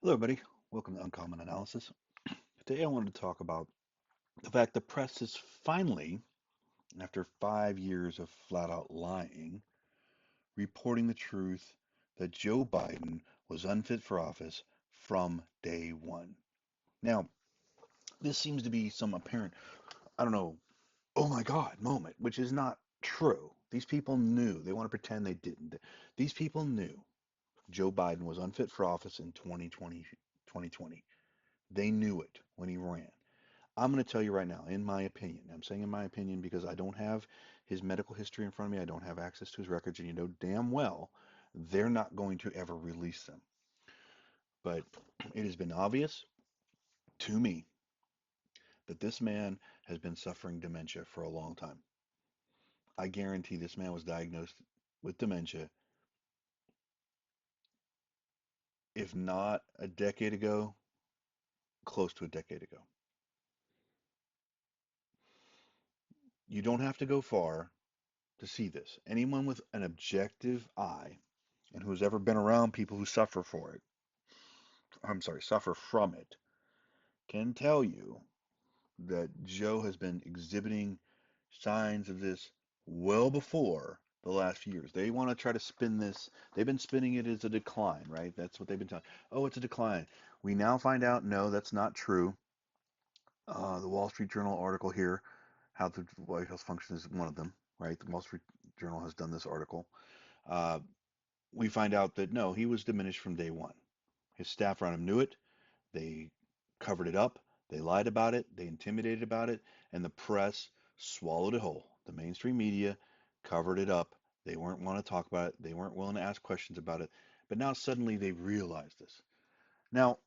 Hello, everybody. Welcome to Uncommon Analysis. Today, I wanted to talk about the fact the press is finally, after 5 years of flat out lying, reporting the truth that Joe Biden was unfit for office from day one. Now, this seems to be some apparent, I don't know, oh my God moment, which is not true. These people knew. They want to pretend they didn't. These people knew Joe Biden was unfit for office in 2020. They knew it when he ran. I'm going to tell you right now, in my opinion, I'm saying in my opinion because I don't have his medical history in front of me. I don't have access to his records, and you know damn well they're not going to ever release them. But it has been obvious to me that this man has been suffering dementia for a long time. I guarantee this man was diagnosed with dementia, if not a decade ago, close to a decade ago. You don't have to go far to see this. Anyone with an objective eye and who's ever been around people who suffer for it, I'm sorry, suffer from it, can tell you that Joe has been exhibiting signs of this well before the last few years. They want to try to spin this. They've been spinning it as a decline, right? That's what they've been telling. Oh, it's a decline. We now find out, no, that's not true. The Wall Street Journal article here, How the White House Functions, is one of them, right? The Wall Street Journal has done this article. Uh, we find out that no, he was diminished from day one. His staff around him knew it. They covered it up. They lied about it. They intimidated about it. And the press swallowed it whole. The mainstream media covered it up. They weren't want to talk about it. They weren't willing to ask questions about it. But now suddenly they realize this. Now,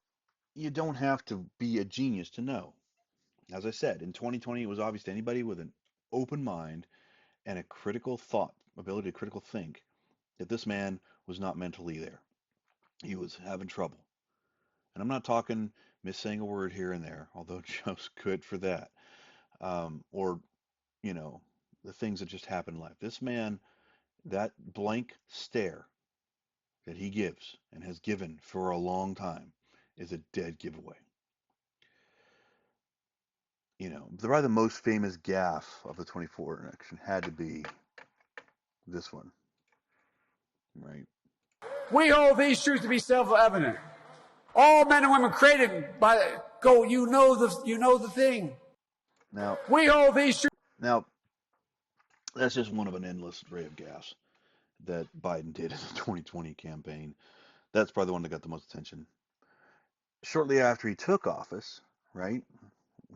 you don't have to be a genius to know. As I said, in 2020, it was obvious to anybody with an open mind and a critical thought, ability to critical think, that this man was not mentally there. He was having trouble. And I'm not talking missaying a word here and there, although Joe's good for that. Or, you know, the things that just happen in life. This man, that blank stare that he gives and has given for a long time is a dead giveaway. Probably the most famous gaffe of the 24 election had to be this one, right? We hold these truths to be self-evident. All men and women created by go. You know the thing. Now, We hold these truths. now that's just one of an endless array of gaffes that Biden did in the 2020 campaign. That's probably the one that got the most attention. Shortly after he took office, right,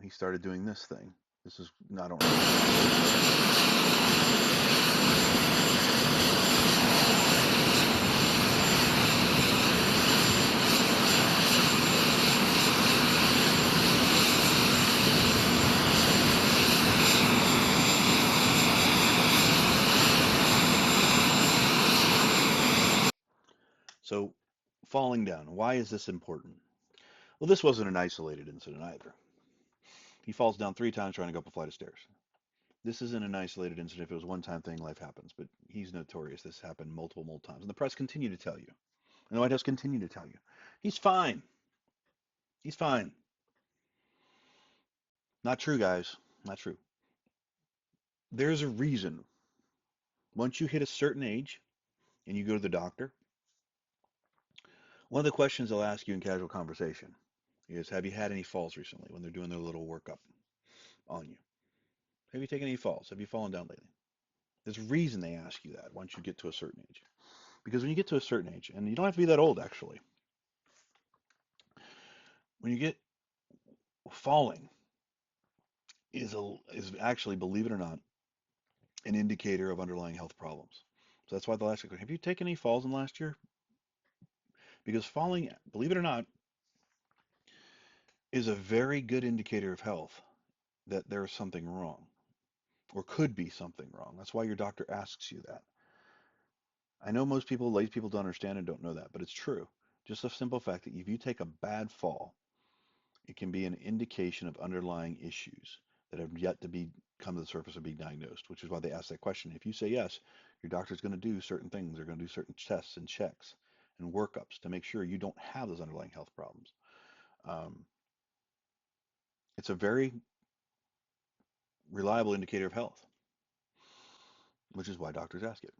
he started doing this thing. This is, no, I don't So, falling down. Why is this important? Well, this wasn't an isolated incident either. He falls down 3 times trying to go up a flight of stairs. This isn't an isolated incident. If it was a one-time thing, life happens. But he's notorious. This happened multiple times. And the press continue to tell you. And the White House continue to tell you. He's fine. He's fine. Not true, guys. Not true. There's a reason. Once you hit a certain age and you go to the doctor, one of the questions they'll ask you in casual conversation is, have you had any falls recently when they're doing their little workup on you? Have you taken any falls? Have you fallen down lately? There's a reason they ask you that once you get to a certain age. Because when you get to a certain age, and you don't have to be that old actually, when you get falling is actually, believe it or not, an indicator of underlying health problems. So that's why they'll ask you, have you taken any falls in the last year? Because falling, believe it or not, is a very good indicator of health that there is something wrong or could be something wrong. That's why your doctor asks you that. I know most people, lazy people, don't understand and don't know that, but it's true. Just the simple fact that if you take a bad fall, it can be an indication of underlying issues that have yet to be come to the surface or be diagnosed, which is why they ask that question. If you say yes, your doctor's going to do certain things. They're going to do certain tests and checks, and workups to make sure you don't have those underlying health problems. Um, it's a very reliable indicator of health, which is why doctors ask it.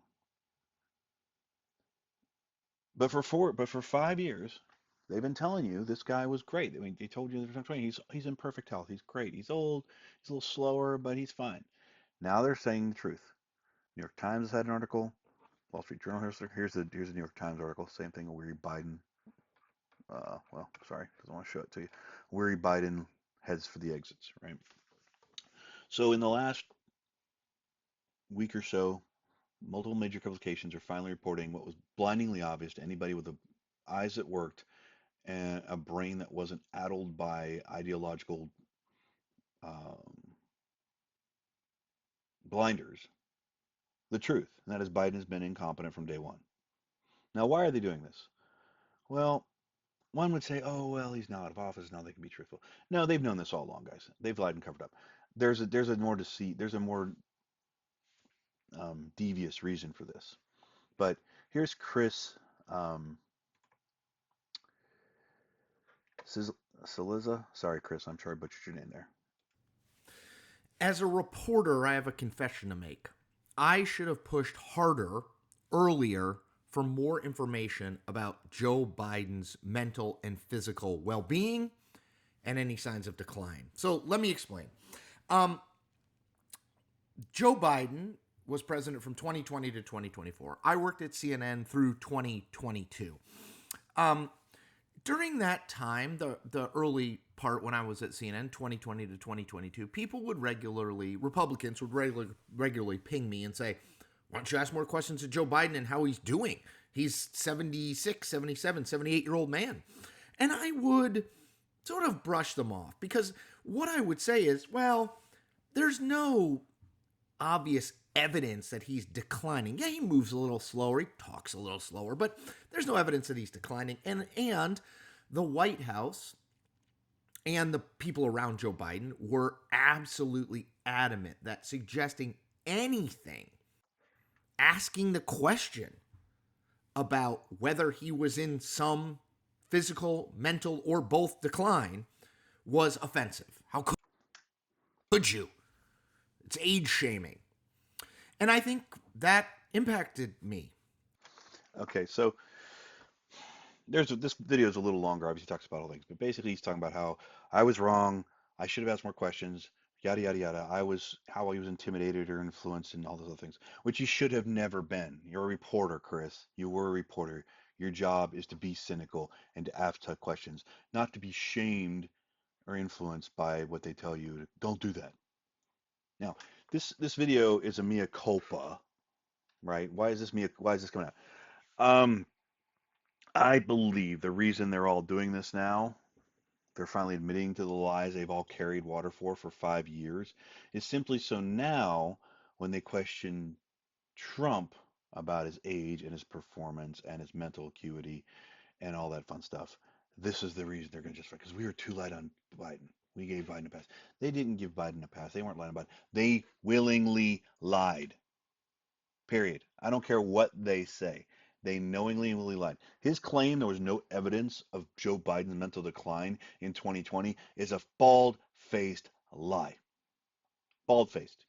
But for 5 years, they've been telling you this guy was great. I mean, they told you he's in perfect health. He's great. He's old. He's a little slower, but he's fine. Now they're saying the truth. New York Times had an article. Wall Street Journal. Here's the New York Times article. Same thing. Weary Biden. Well, sorry, doesn't want to show it to you. Weary Biden heads for the exits. Right. So in the last week or so, multiple major publications are finally reporting what was blindingly obvious to anybody with eyes that worked and a brain that wasn't addled by ideological um, blinders. The truth, and that is Biden has been incompetent from day one. Now, why are they doing this? Well, one would say, oh, well, he's now out of office. Now they can be truthful. No, they've known this all along, guys. They've lied and covered up. There's a more deceit. There's a more devious reason for this. But here's Chris um, Siliza. Sorry, Chris. I'm sorry I butchered your name there. As a reporter, I have a confession to make. I should have pushed harder earlier for more information about Joe Biden's mental and physical well being and any signs of decline. So let me explain. Um, Joe Biden was president from 2020 to 2024. I worked at CNN through 2022. Um, During that time, the early part when I was at CNN, 2020 to 2022, people would Republicans would regularly ping me and say, why don't you ask more questions to Joe Biden and how he's doing? He's 76, 77, 78-year-old man. And I would sort of brush them off because what I would say is, well, there's no obvious evidence that he's declining. Yeah, he moves a little slower, he talks a little slower, but there's no evidence that he's declining. And the White House and the people around Joe Biden were absolutely adamant that suggesting anything, asking the question about whether he was in some physical, mental, or both decline was offensive. How could you? It's age shaming. And I think that impacted me. Okay, so this video is a little longer. Obviously, talks about all things, but basically, he's talking about how I was wrong. I should have asked more questions. Yada yada yada. How I was intimidated or influenced, and all those other things, which you should have never been. You're a reporter, Chris. You were a reporter. Your job is to be cynical and to ask tough questions, not to be shamed or influenced by what they tell you. Don't do that. Now, this video is a mea culpa, right? Why is this coming out? Um, I believe the reason they're all doing this now, they're finally admitting to the lies they've all carried water for 5 years, is simply so now when they question Trump about his age and his performance and his mental acuity and all that fun stuff, this is the reason they're going to justify because we were too light on Biden. We gave Biden a pass. They didn't give Biden a pass. They weren't lying about it. They willingly lied. Period. I don't care what they say. They knowingly and willingly lied. His claim there was no evidence of Joe Biden's mental decline in 2020 is a bald-faced lie. Bald-faced.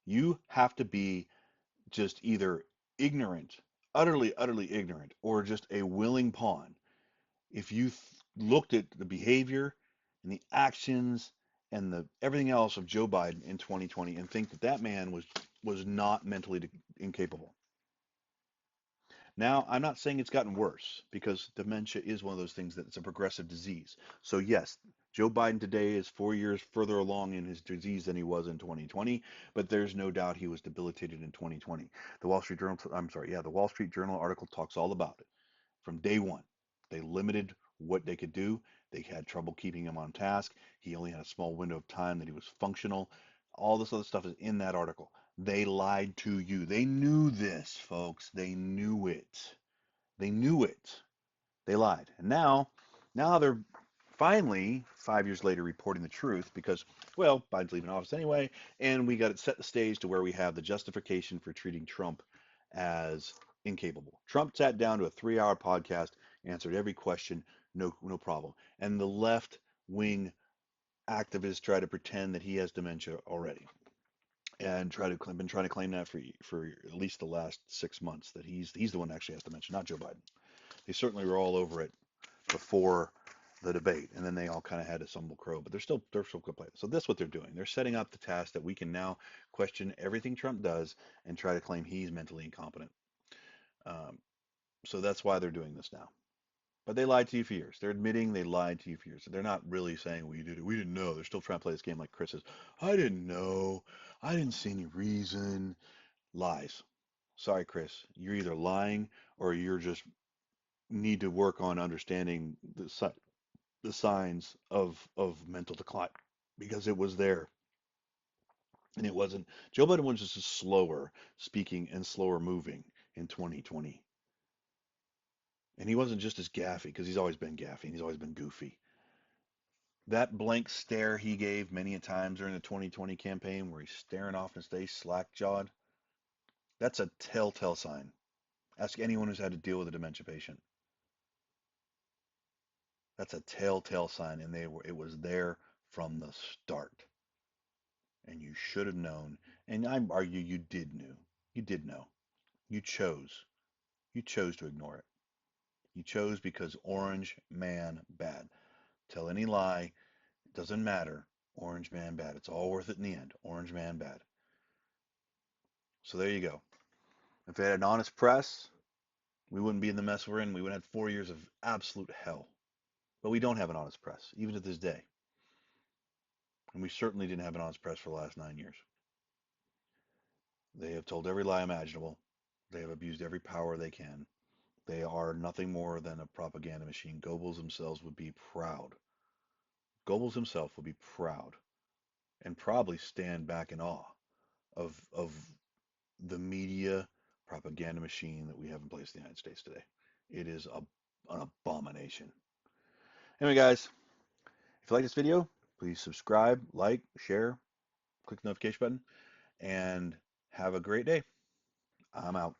You have to be just either ignorant, utterly ignorant, or just a willing pawn if you looked at the behavior and the actions and the everything else of Joe Biden in 2020 and think that that man was not mentally incapable. Now, I'm not saying it's gotten worse because dementia is one of those things that it's a progressive disease. So yes, Joe Biden today is 4 years further along in his disease than he was in 2020, but there's no doubt he was debilitated in 2020. The Wall Street Journal, I'm sorry, yeah, the Wall Street Journal article talks all about it from day one. They limited what they could do. They had trouble keeping him on task. He only had a small window of time that he was functional. All this other stuff is in that article. They lied to you. They knew this, folks. They knew it. They knew it. They lied. And now they're finally 5 years later reporting the truth because, well, Biden's leaving office anyway, and we got to set the stage to where we have the justification for treating Trump as incapable. Trump sat down to a 3-hour podcast, answered every question, no problem. And the left wing activists try to pretend that he has dementia already, and been trying to claim that for at least the last 6 months, that he's the one that actually has dementia, not Joe Biden. They certainly were all over it before the debate, and then they all kind of had a stumble crow, but they're still complaining. So that's what they're doing. They're setting up the task that we can now question everything Trump does and try to claim he's mentally incompetent. Um, so that's why they're doing this now. But they lied to you for years. They're admitting they lied to you for years. They're not really saying we did it. We didn't know. They're still trying to play this game like Chris says. I didn't know. I didn't see any reason. Lies. Sorry, Chris. You're either lying or you're just need to work on understanding the signs of mental decline, because it was there, and it wasn't. Joe Biden was just slower speaking and slower moving in 2020, and he wasn't just as gaffy, because he's always been gaffy and he's always been goofy. That blank stare he gave many a times during the 2020 campaign, where he's staring off in his face, slack jawed, that's a telltale sign. Ask anyone who's had to deal with a dementia patient. That's a telltale sign, and it was there from the start. And you should have known. And I argue you did know. You did know. You chose. You chose to ignore it. You chose because orange man bad. Tell any lie, it doesn't matter. Orange man bad. It's all worth it in the end. Orange man bad. So there you go. If they had an honest press, we wouldn't be in the mess we're in. We would have had 4 years of absolute hell. But we don't have an honest press, even to this day. And we certainly didn't have an honest press for the last 9 years. They have told every lie imaginable. They have abused every power they can. They are nothing more than a propaganda machine. Goebbels themselves would be proud. Goebbels himself would be proud and probably stand back in awe of the media propaganda machine that we have in place in the United States today. It is an abomination. Anyway, guys, if you like this video, please subscribe, like, share, click the notification button, and have a great day. I'm out.